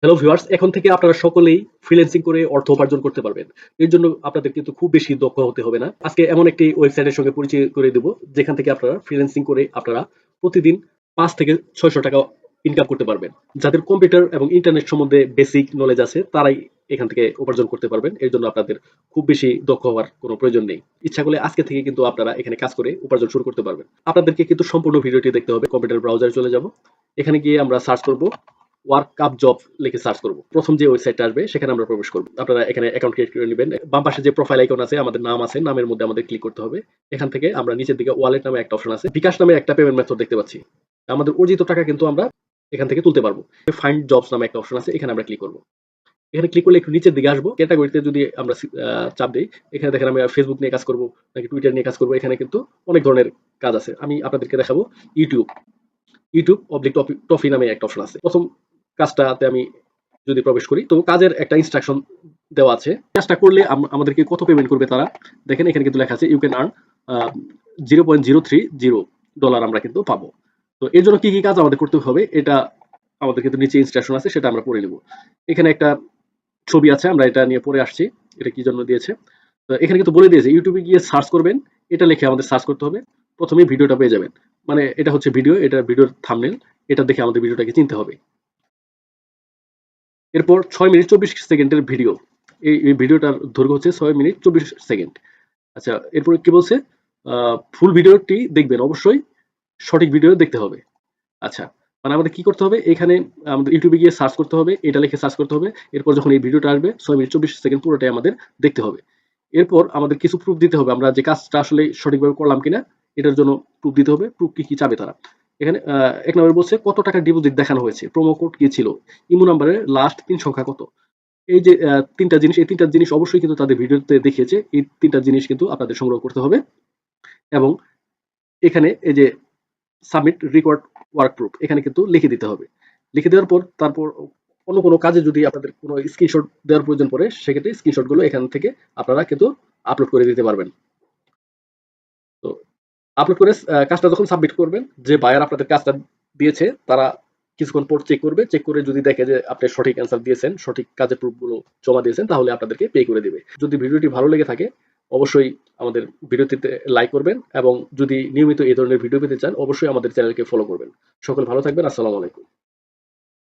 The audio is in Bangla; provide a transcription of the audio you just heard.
হ্যালো ভিউয়ার্স, এখন থেকে আপনারা সকলেই ফ্রিল্যান্সিং করে অর্থ উপার্জন করতে পারবেন। এর জন্য আপনাদের কিন্তু খুব বেশি দক্ষ হতে হবে না। আজকে এমন একটি ওয়েবসাইটের সঙ্গে পরিচয় করে দেব, যেখান থেকে আপনারা ফ্রিল্যান্সিং করে আপনারা প্রতিদিন ৫ থেকে ৬০০ টাকা ইনকাম করতে পারবেন। যাদের কম্পিউটার এবং ইন্টারনেট সম্বন্ধে বেসিক নলেজ আছে তারাই এখান থেকে উপার্জন করতে পারবেন। এর জন্য আপনাদের খুব বেশি দক্ষ হওয়ার কোনো প্রয়োজন নেই। ইচ্ছা করলে আজকে থেকে কিন্তু আপনারা এখানে কাজ করে উপার্জন শুরু করতে পারবেন। আপনাদেরকে কিন্তু সম্পূর্ণ ভিডিওটি দেখতে হবে। কম্পিউটার ব্রাউজারে চলে যাব। এখানে গিয়ে আমরা সার্চ করব ওয়ার্ক কাপ জব লিখে সার্চ করব। প্রথম যে ওয়েবসাইটটা আসবে সেখানে আমরা প্রবেশ করব। আপনারা এখানে অ্যাকাউন্ট ক্রিয়েট করে নেবেন। বাম পাশে যে প্রোফাইল আইকন আছে, আমাদের নাম আছে, নামের মধ্যে আমাদের ক্লিক করতে হবে। এখান থেকে আমরা নিচের দিকে ওয়ালেট নামে একটা অপশন আছে, বিকাশ নামে একটা পেমেন্ট মেথড দেখতে পাচ্ছি। আমাদের অর্জিত টাকা কিন্তু আমরা এখান থেকে তুলতে পারবো। ফাইন্ড জবস নামে একটা অপশন আছে, এখানে আমরা ক্লিক করব। এখানে ক্লিক করলে একটু নিচের দিকে আসবো। ক্যাটাগরিতে যদি আমরা চাপ দিই, এখানে দেখেন আমি ফেসবুক নিয়ে কাজ করব নাকি টুইটার নিয়ে কাজ করব। এখানে কিন্তু অনেক ধরনের কাজ আছে। আমি আপনাদেরকে দেখাবো ইউটিউব অবলিক টফি নামে একটা অপশন আছে। প্রথম কাজটাতে আমি যদি প্রবেশ করি, তো কাজের একটা ইনস্ট্রাকশন দেওয়া আছে। কাজটা করলে আমাদেরকে কত পেমেন্ট করবে তারা দেখেন। এখানে কিন্তু লেখা আছে ইউ ক্যান আর্ন $0.030 আমরা কিন্তু পাবো। তো এর জন্য কি কি কাজ আমাদের করতে হবে এটা আমাদের কিন্তু নিচে ইনস্ট্রাকশন আছে, সেটা আমরা পড়ে নেব। এখানে একটা ছবি আছে, আমরা এটা নিয়ে পড়ে আসছি, এটা কি জন্য দিয়েছে। তো এখানে কিন্তু বলে দিয়েছে ইউটিউবে গিয়ে সার্চ করবেন, এটা লিখে আমাদের সার্চ করতে হবে। প্রথমেই ভিডিওটা পেয়ে যাবেন, মানে এটা হচ্ছে ভিডিও, এটা ভিডিওর থাম্বনেল, এটা দেখে আমাদের ভিডিওটাকে চিনতে হবে। এরপর ৬ মিনিট ২৪ সেকেন্ডের ভিডিও। এই ভিডিওটার দৈর্ঘ্য হচ্ছে ৬ মিনিট ২৪ সেকেন্ড। আচ্ছা, এরপরে কি বলছে, ফুল ভিডিওটি দেখবেন, অবশ্যই সঠিক ভিডিও দেখতে হবে। আচ্ছা, মানে আমাদের কি করতে হবে, এখানে আমাদের ইউটিউবে গিয়ে সার্চ করতে হবে, এটা লিখে সার্চ করতে হবে। এরপর যখন এই ভিডিওটা আসবে ৬ মিনিট ২৪ সেকেন্ড পুরোটাই আমাদের দেখতে হবে। এরপর আমাদের কিছু প্রুফ দিতে হবে, আমরা যে কাজটা আসলে সঠিকভাবে করলাম কিনা এটার জন্য প্রুফ দিতে হবে। প্রুফ কি কি চাবে তারা, এখানে ১ নম্বরে বলছে কত টাকা ডিপোজিট দেখানো হয়েছে, প্রোমো কোড কি ছিল, ইমো নাম্বারের লাস্ট ৩ সংখ্যা কত। এই যে ৩টা জিনিস, এই ৩টা জিনিস অবশ্যই কিন্তু তাদের ভিডিওতে দেখিয়েছে। এই ৩টা জিনিস কিন্তু আপনাদের সংগ্রহ করতে হবে। এবং এখানে এই যে সাবমিট রিকোয়ার্ড ওয়ার্ক প্রুফ, এখানে কিন্তু লিখে দিতে হবে। লিখে দেওয়ার পর তারপর অন্য কোনো কাজে যদি আপনাদের কোনো স্ক্রিনশট দেওয়ার প্রয়োজন পড়ে, সেক্ষেত্রে স্ক্রিনশট গুলো এখান থেকে আপনারা কিন্তু আপলোড করে দিতে পারবেন। তো আপলোড করে কাজটা যখন সাবমিট করবেন, যে বায়ার আপনাদের কাজটা দিয়েছে তারা কিছুক্ষণ পর চেক করবে। চেক করে যদি দেখে যে আপনি সঠিক অ্যান্সার দিয়েছেন, সঠিক কাজের প্রুফগুলো জমা দিয়েছেন, তাহলে আপনাদেরকে পে করে দিবে। যদি ভিডিওটি ভালো লেগে থাকে অবশ্যই আমাদের ভিডিওটিতে লাইক করবেন, এবং যদি নিয়মিত এই ধরনের ভিডিও পেতে চান অবশ্যই আমাদের চ্যানেলকে ফলো করবেন। সকল ভালো থাকবেন। আসসালামু আলাইকুম।